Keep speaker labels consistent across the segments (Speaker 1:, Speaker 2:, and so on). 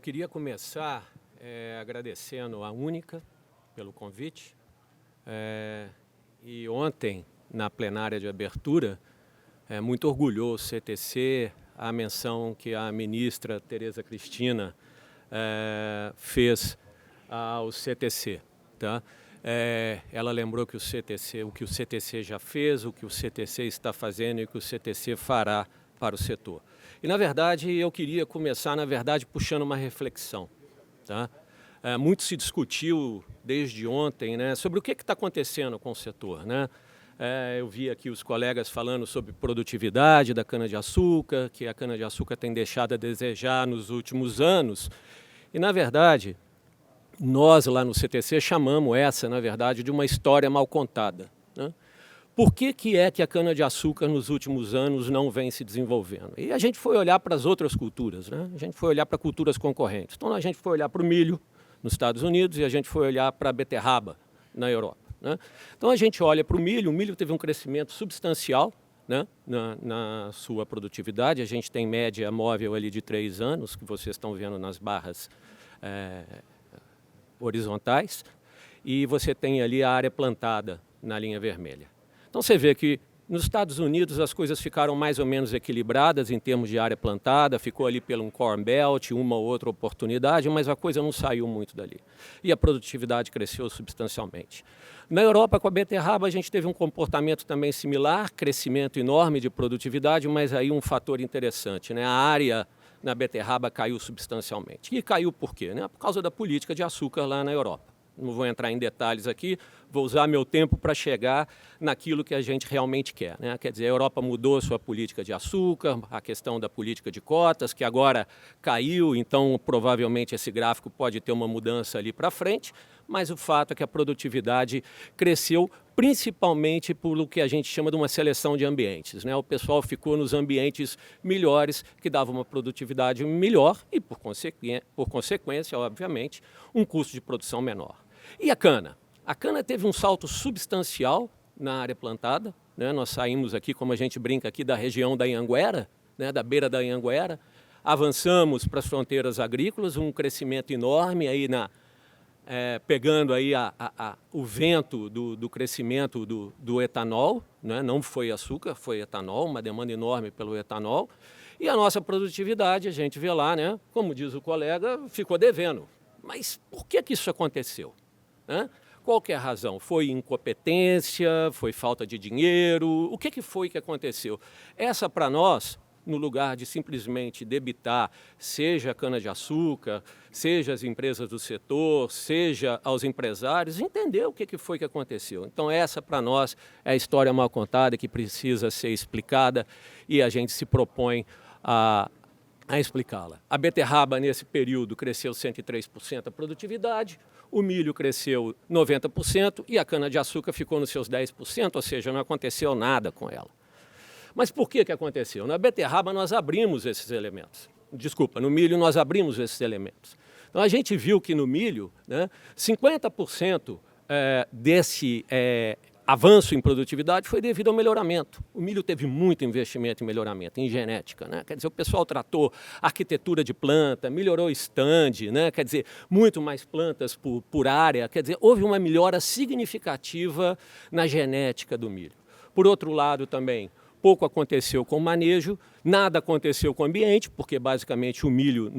Speaker 1: queria começar agradecendo a Única pelo convite. E ontem, na plenária de abertura, muito orgulhou o CTC a menção que a ministra Tereza Cristina fez ao CTC. Tá? Ela lembrou que o que o CTC já fez, o que o CTC está fazendo e o que o CTC fará para o setor. E, na verdade, eu queria começar, puxando uma reflexão. Tá? Muito se discutiu desde ontem, né, sobre o que está acontecendo com o setor. Né? Eu vi aqui os colegas falando sobre produtividade da cana-de-açúcar, que a cana-de-açúcar tem deixado a desejar nos últimos anos. E, na verdade, nós lá no CTC chamamos essa, na verdade, de uma história mal contada. Né? Por que é que a cana-de-açúcar nos últimos anos não vem se desenvolvendo? E a gente foi olhar para as outras culturas, né? A gente foi olhar para culturas concorrentes. Então a gente foi olhar para o milho nos Estados Unidos e a gente foi olhar para a beterraba na Europa. Né? Então a gente olha para o milho teve um crescimento substancial, né, na sua produtividade. A gente tem média móvel ali de 3 anos, que vocês estão vendo nas barras horizontais, e você tem ali a área plantada na linha vermelha. Então você vê que nos Estados Unidos as coisas ficaram mais ou menos equilibradas em termos de área plantada, ficou ali pelo Corn Belt, uma ou outra oportunidade, mas a coisa não saiu muito dali. E a produtividade cresceu substancialmente. Na Europa, com a beterraba, a gente teve um comportamento também similar, crescimento enorme de produtividade, mas aí um fator interessante, né? A área na beterraba caiu substancialmente. E caiu por quê? Né? Por causa da política de açúcar lá na Europa. Não vou entrar em detalhes aqui, vou usar meu tempo para chegar naquilo que a gente realmente quer. Né? Quer dizer, a Europa mudou sua política de açúcar, a questão da política de cotas, que agora caiu, então provavelmente esse gráfico pode ter uma mudança ali para frente, mas o fato é que a produtividade cresceu principalmente por o que a gente chama de uma seleção de ambientes. Né? O pessoal ficou nos ambientes melhores, que davam uma produtividade melhor e, por consequência, obviamente, um custo de produção menor. E a cana? A cana teve um salto substancial na área plantada. Né? Nós saímos aqui, como a gente brinca aqui, da região da Anhanguera, né? Da beira da Anhanguera, avançamos para as fronteiras agrícolas, um crescimento enorme aí pegando aí o vento do crescimento do etanol, né? Não foi açúcar, foi etanol, uma demanda enorme pelo etanol. E a nossa produtividade, a gente vê lá, né? Como diz o colega, ficou devendo. Mas por que isso aconteceu? Né? Qual que é a razão? Foi incompetência? Foi falta de dinheiro? O que foi que aconteceu? Essa, para nós, no lugar de simplesmente debitar, seja a cana-de-açúcar, seja as empresas do setor, seja aos empresários, entender o que foi que aconteceu. Então essa, para nós, é a história mal contada que precisa ser explicada e a gente se propõe a explicá-la. A beterraba, nesse período, cresceu 103% a produtividade, o milho cresceu 90% e a cana-de-açúcar ficou nos seus 10%, ou seja, não aconteceu nada com ela. Mas por que aconteceu? Na beterraba nós abrimos esses elementos. Desculpa, no milho nós abrimos esses elementos. Então a gente viu que no milho, né, 50% desse avanço em produtividade foi devido ao melhoramento. O milho teve muito investimento em melhoramento, em genética. Né? Quer dizer, o pessoal tratou arquitetura de planta, melhorou stand, né? Quer dizer, muito mais plantas por área. Quer dizer, houve uma melhora significativa na genética do milho. Por outro lado também, pouco aconteceu com o manejo, nada aconteceu com o ambiente, porque basicamente o milho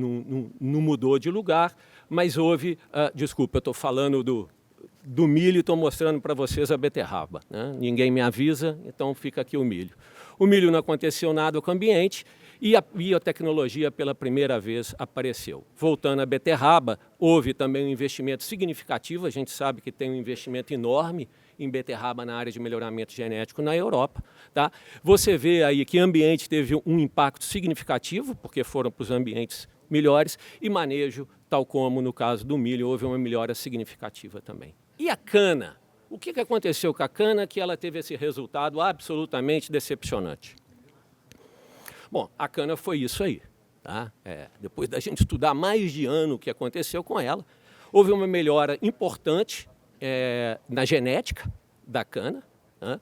Speaker 1: não mudou de lugar, mas houve, desculpa, eu estou falando do milho e estou mostrando para vocês a beterraba. Né? Ninguém me avisa, então fica aqui o milho. O milho não aconteceu nada com o ambiente e a biotecnologia pela primeira vez apareceu. Voltando à beterraba, houve também um investimento significativo, a gente sabe que tem um investimento enorme em beterraba na área de melhoramento genético na Europa. Tá? Você vê aí que o ambiente teve um impacto significativo, porque foram para os ambientes melhores, e manejo, tal como no caso do milho, houve uma melhora significativa também. E a cana? O que aconteceu com a cana que ela teve esse resultado absolutamente decepcionante? Bom, a cana foi isso aí. Tá? Depois da gente estudar mais de ano o que aconteceu com ela, houve uma melhora importante na genética da cana, né?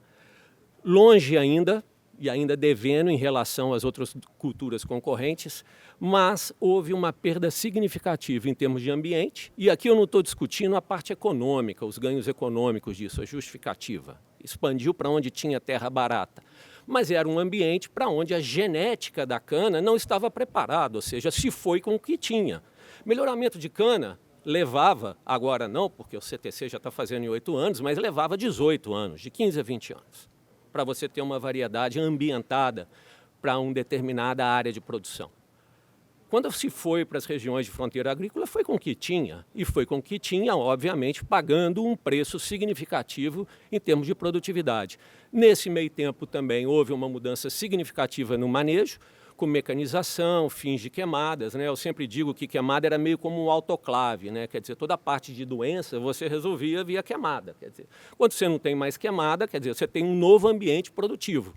Speaker 1: Longe ainda e ainda devendo em relação às outras culturas concorrentes, mas houve uma perda significativa em termos de ambiente, e aqui eu não estou discutindo a parte econômica, os ganhos econômicos disso, a justificativa. Expandiu para onde tinha terra barata, mas era um ambiente para onde a genética da cana não estava preparada, ou seja, se foi com o que tinha. Melhoramento de cana levava, agora não, porque o CTC já está fazendo em 8 anos, mas levava 18 anos, de 15 a 20 anos, para você ter uma variedade ambientada para uma determinada área de produção. Quando se foi para as regiões de fronteira agrícola, foi com o que tinha, e foi com o que tinha, obviamente, pagando um preço significativo em termos de produtividade. Nesse meio tempo também houve uma mudança significativa no manejo, com mecanização, fins de queimadas, né? Eu sempre digo que queimada era meio como um autoclave, né? Quer dizer, toda a parte de doença você resolvia via queimada. Quer dizer, quando você não tem mais queimada, quer dizer, você tem um novo ambiente produtivo.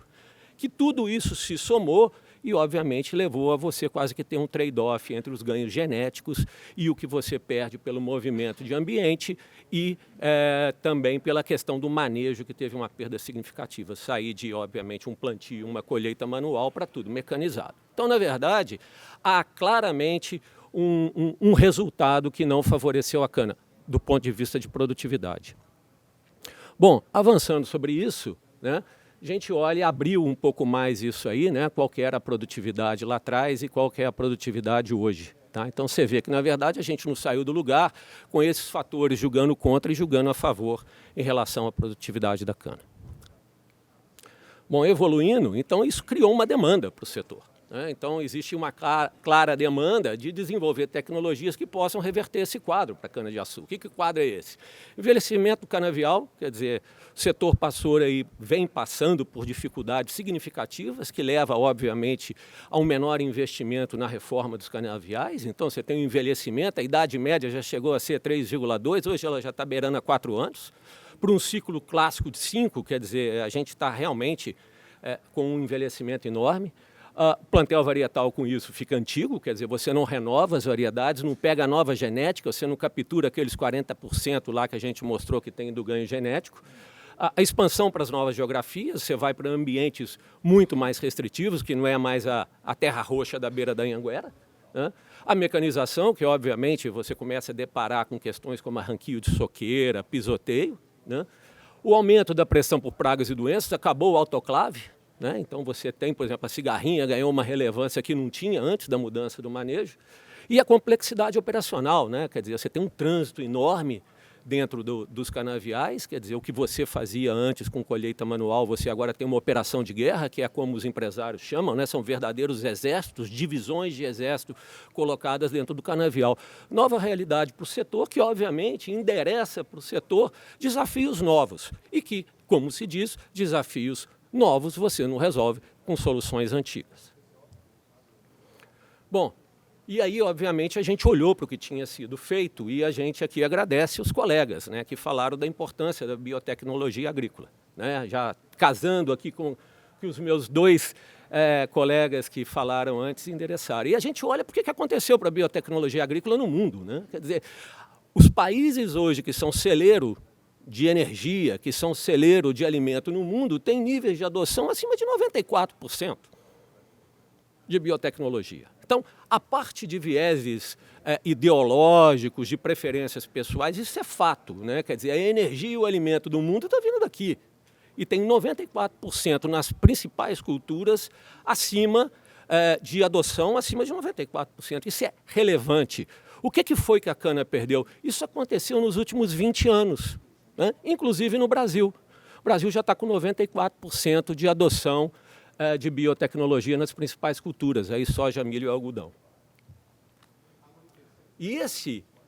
Speaker 1: Que tudo isso se somou e, obviamente, levou a você quase que ter um trade-off entre os ganhos genéticos e o que você perde pelo movimento de ambiente e também pela questão do manejo, que teve uma perda significativa. Sair de, obviamente, um plantio, uma colheita manual para tudo mecanizado. Então, na verdade, há claramente um resultado que não favoreceu a cana, do ponto de vista de produtividade. Bom, avançando sobre isso, né? A gente olha e abriu um pouco mais isso aí, né? Qual que era a produtividade lá atrás e qual que é a produtividade hoje. Tá? Então você vê que, na verdade, a gente não saiu do lugar com esses fatores julgando contra e julgando a favor em relação à produtividade da cana. Bom, evoluindo, então isso criou uma demanda para o setor. Né? Então existe uma clara demanda de desenvolver tecnologias que possam reverter esse quadro para a cana-de-açúcar. Que quadro é esse? Envelhecimento do canavial, quer dizer, o setor vem passando por dificuldades significativas, que leva, obviamente, a um menor investimento na reforma dos canaviais. Então você tem um envelhecimento, a idade média já chegou a ser 3,2, hoje ela já está beirando a 4 anos. Para um ciclo clássico de 5, quer dizer, a gente está realmente com um envelhecimento enorme. Plantel varietal com isso fica antigo, quer dizer, você não renova as variedades, não pega nova genética, você não captura aqueles 40% lá que a gente mostrou que tem do ganho genético. A expansão para as novas geografias, você vai para ambientes muito mais restritivos, que não é mais a terra roxa da beira da Anhanguera. Né? A mecanização, que obviamente você começa a deparar com questões como arranquio de soqueira, pisoteio. Né? O aumento da pressão por pragas e doenças, acabou o autoclave. Né? Então você tem, por exemplo, a cigarrinha ganhou uma relevância que não tinha antes da mudança do manejo. E a complexidade operacional, né? Quer dizer, você tem um trânsito enorme dentro dos canaviais, quer dizer, o que você fazia antes com colheita manual, você agora tem uma operação de guerra, que é como os empresários chamam, né? São verdadeiros exércitos, divisões de exército colocadas dentro do canavial. Nova realidade para o setor, que obviamente endereça para o setor desafios novos e que, como se diz, desafios novos você não resolve com soluções antigas. Bom, e aí, obviamente, a gente olhou para o que tinha sido feito e a gente aqui agradece os colegas, né, que falaram da importância da biotecnologia agrícola. Né, já casando aqui com que os meus dois colegas que falaram antes endereçaram. E a gente olha para o que aconteceu para a biotecnologia agrícola no mundo. Né? Quer dizer, os países hoje que são celeiro de energia, que são celeiro de alimento no mundo, têm níveis de adoção acima de 94% de biotecnologia. Então, a parte de vieses ideológicos, de preferências pessoais, isso é fato. Né? Quer dizer, a energia e o alimento do mundo está vindo daqui. E tem 94% nas principais culturas acima de adoção, acima de 94%. Isso é relevante. O que foi que a cana perdeu? Isso aconteceu nos últimos 20 anos. Né? Inclusive no Brasil. O Brasil já está com 94% de adoção de biotecnologia nas principais culturas, aí soja, milho e algodão. E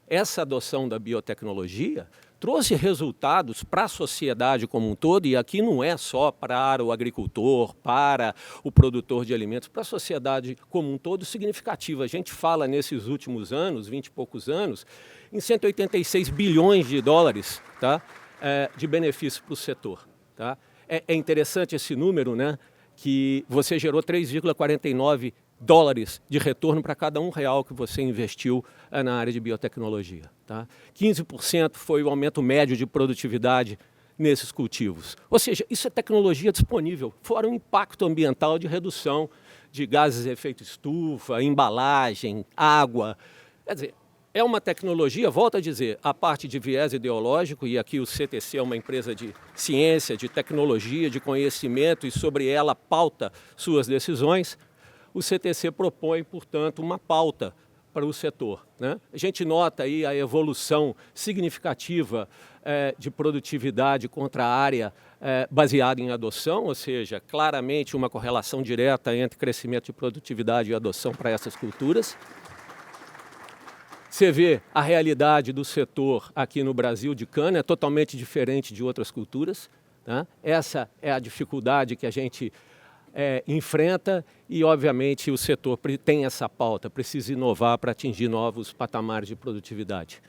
Speaker 1: essa adoção da biotecnologia trouxe resultados para a sociedade como um todo, e aqui não é só para o agricultor, para o produtor de alimentos, para a sociedade como um todo significativo. A gente fala nesses últimos anos, 20 e poucos anos, em 186 bilhões de dólares, tá? De benefício para o setor. Tá? É interessante esse número, né? Que você gerou 3,49 dólares de retorno para cada R$1 que você investiu na área de biotecnologia. Tá? 15% foi o aumento médio de produtividade nesses cultivos. Ou seja, isso é tecnologia disponível, fora o impacto ambiental de redução de gases de efeito estufa, embalagem, água. Quer dizer, é uma tecnologia, volto a dizer, a parte de viés ideológico, e aqui o CTC é uma empresa de ciência, de tecnologia, de conhecimento, e sobre ela pauta suas decisões. O CTC propõe, portanto, uma pauta para o setor, né? A gente nota aí a evolução significativa de produtividade contra a área baseada em adoção, ou seja, claramente uma correlação direta entre crescimento de produtividade e adoção para essas culturas. Você vê a realidade do setor aqui no Brasil de cana, é totalmente diferente de outras culturas, né? Essa é a dificuldade que a gente enfrenta e, obviamente, o setor tem essa pauta, precisa inovar para atingir novos patamares de produtividade.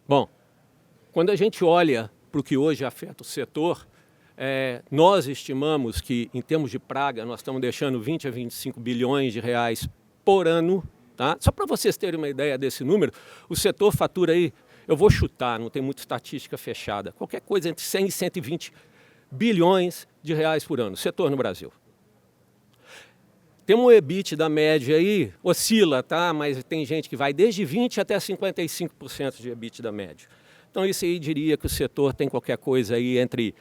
Speaker 1: Bom, quando a gente olha para o que hoje afeta o setor, nós estimamos que, em termos de praga, nós estamos deixando 20 a 25 bilhões de reais por ano, tá? Só para vocês terem uma ideia desse número, o setor fatura aí, eu vou chutar, não tem muita estatística fechada, qualquer coisa entre 100 e 120 bilhões de reais por ano, setor no Brasil. Tem um EBIT da média aí, oscila, tá? Mas tem gente que vai desde 20% até 55% de EBIT da média. Então isso aí diria que o setor tem qualquer coisa aí entre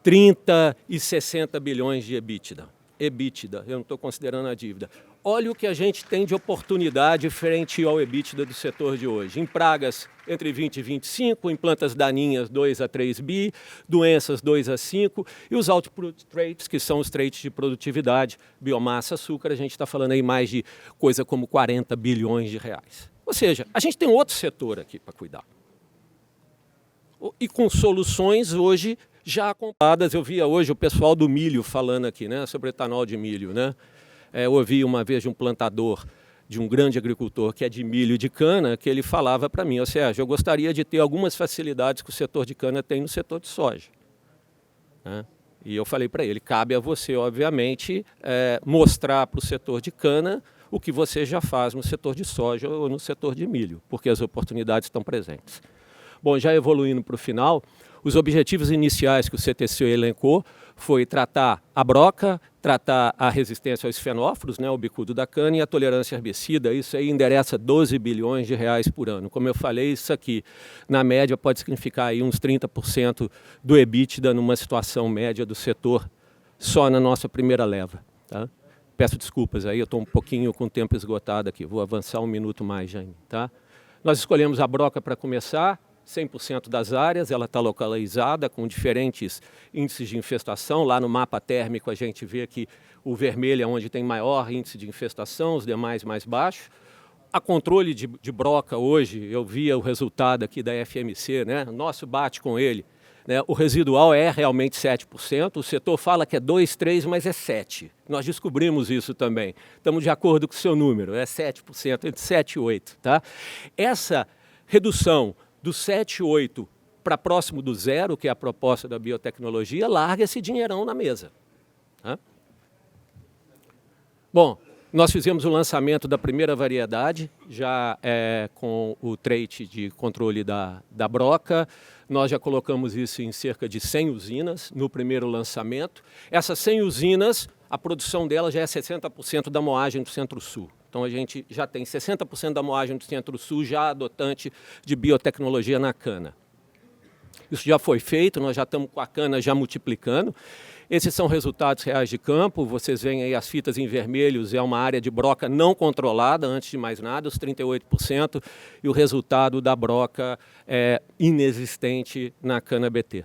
Speaker 1: 30 e 60 bilhões de EBITDA. EBITDA, eu não estou considerando a dívida. Olha o que a gente tem de oportunidade frente ao EBITDA do setor de hoje. Em pragas, entre 20 e 25, em plantas daninhas, 2 a 3 bi, doenças, 2 a 5, e os output traits, que são os traits de produtividade, biomassa, açúcar, a gente está falando aí mais de coisa como 40 bilhões de reais. Ou seja, a gente tem outro setor aqui para cuidar. E com soluções hoje já compradas. Eu via hoje o pessoal do milho falando aqui, né, sobre etanol de milho, né? Eu ouvi uma vez de um plantador, de um grande agricultor que é de milho e de cana, que ele falava para mim, Sérgio, eu gostaria de ter algumas facilidades que o setor de cana tem no setor de soja, né? E eu falei para ele, cabe a você, obviamente, mostrar para o setor de cana o que você já faz no setor de soja ou no setor de milho, porque as oportunidades estão presentes. Bom, já evoluindo para o final, os objetivos iniciais que o CTC elencou foi tratar a broca, tratar a resistência aos fenóforos, né, o bicudo da cana, e a tolerância herbicida. Isso aí endereça 12 bilhões de reais por ano. Como eu falei, isso aqui, na média, pode significar aí uns 30% do EBITDA numa situação média do setor, só na nossa primeira leva, tá? Peço desculpas aí, eu estou um pouquinho com o tempo esgotado aqui, vou avançar um minuto mais, Jaime, tá? Nós escolhemos a broca para começar. 100% das áreas, ela está localizada com diferentes índices de infestação. Lá no mapa térmico a gente vê que o vermelho é onde tem maior índice de infestação, os demais mais baixos. A controle de broca hoje, eu via o resultado aqui da FMC, né? Nosso bate com ele, né? O residual é realmente 7%, o setor fala que é 2, 3, mas é 7%. Nós descobrimos isso também. Estamos de acordo com o seu número, é 7%, entre 7 e 8%. Tá? Essa redução do 7, 8 para próximo do 0, que é a proposta da biotecnologia, larga esse dinheirão na mesa. Tá? Bom, nós fizemos o lançamento da primeira variedade, já com o trait de controle da broca. Nós já colocamos isso em cerca de 100 usinas no primeiro lançamento. Essas 100 usinas, a produção delas já é 60% da moagem do Centro-Sul. Então, a gente já tem 60% da moagem do Centro-Sul já adotante de biotecnologia na cana. Isso já foi feito, nós já estamos com a cana já multiplicando. Esses são resultados reais de campo. Vocês veem aí as fitas em vermelhos, é uma área de broca não controlada, antes de mais nada, os 38%, e o resultado da broca é inexistente na cana-BT.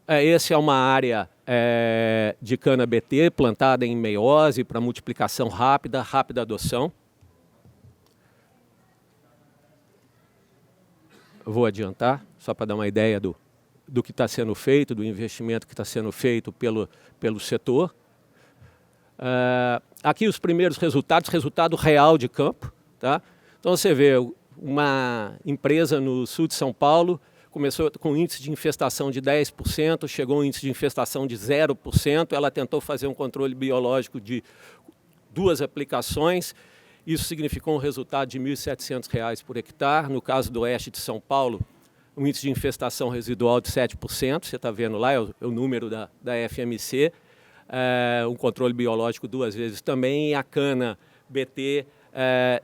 Speaker 1: Essa é uma área de cana-BT plantada em meiose para multiplicação rápida, rápida adoção. Eu vou adiantar, só para dar uma ideia do que está sendo feito, do investimento que está sendo feito pelo setor. Aqui os primeiros resultados, resultado real de campo. Tá? Então você vê uma empresa no sul de São Paulo, começou com um índice de infestação de 10%, chegou a um índice de infestação de 0%, ela tentou fazer um controle biológico de 2 aplicações Isso significou um resultado de R$ 1.700 por hectare. No caso do oeste de São Paulo, um índice de infestação residual de 7%, você está vendo lá, é o número da FMC, um controle biológico 2 vezes também, e a cana BT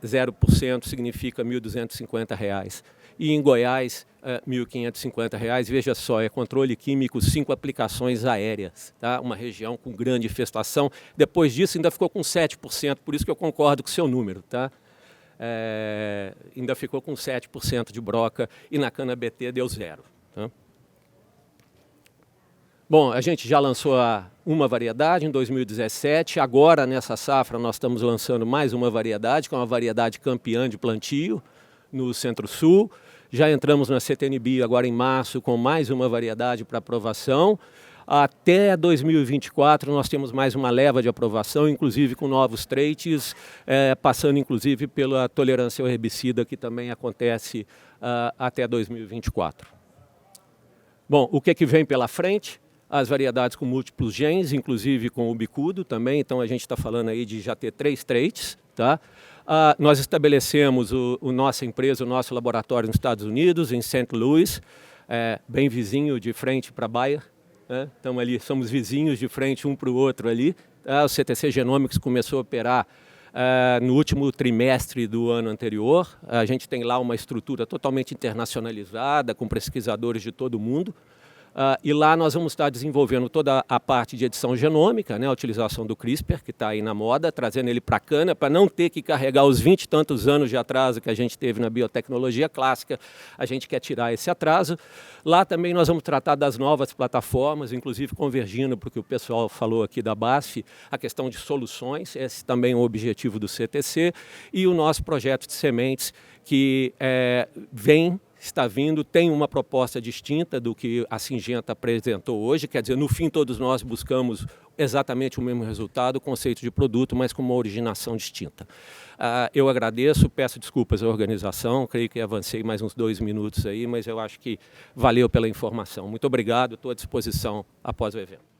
Speaker 1: 0% significa R$ 1.250. E em Goiás, R$ 1.550. Veja só, é controle químico, 5 aplicações aéreas, tá? Uma região com grande infestação. Depois disso ainda ficou com 7%, por isso que eu concordo com o seu número, tá? Ainda ficou com 7% de broca e na cana BT deu 0. Tá? Bom, a gente já lançou uma variedade em 2017, agora nessa safra nós estamos lançando mais uma variedade, que é uma variedade campeã de plantio no Centro-Sul. Já entramos na CTN-Bio agora em março com mais uma variedade para aprovação. Até 2024 nós temos mais uma leva de aprovação, inclusive com novos traits, passando inclusive pela tolerância ao herbicida, que também acontece até 2024. Bom, o que vem pela frente? As variedades com múltiplos genes, inclusive com o bicudo também, então a gente está falando aí de já ter 3 traits, tá? Nós estabelecemos nossa empresa, o nosso laboratório nos Estados Unidos, em St. Louis, bem vizinho de frente para Bayer. Estamos ali, somos vizinhos de frente um para o outro ali. O CTC Genomics começou a operar no último trimestre do ano anterior. A gente tem lá uma estrutura totalmente internacionalizada, com pesquisadores de todo o mundo. E lá nós vamos estar desenvolvendo toda a parte de edição genômica, né, a utilização do CRISPR, que está aí na moda, trazendo ele para a cana, para não ter que carregar os 20 e tantos anos de atraso que a gente teve na biotecnologia clássica. A gente quer tirar esse atraso. Lá também nós vamos tratar das novas plataformas, inclusive convergindo para o que o pessoal falou aqui da BASF, a questão de soluções, esse também é o objetivo do CTC, e o nosso projeto de sementes, que está vindo, tem uma proposta distinta do que a Syngenta apresentou hoje, quer dizer, no fim todos nós buscamos exatamente o mesmo resultado, conceito de produto, mas com uma originação distinta. Eu agradeço, peço desculpas à organização, creio que avancei mais uns 2 minutos aí, mas eu acho que valeu pela informação. Muito obrigado, estou à disposição após o evento.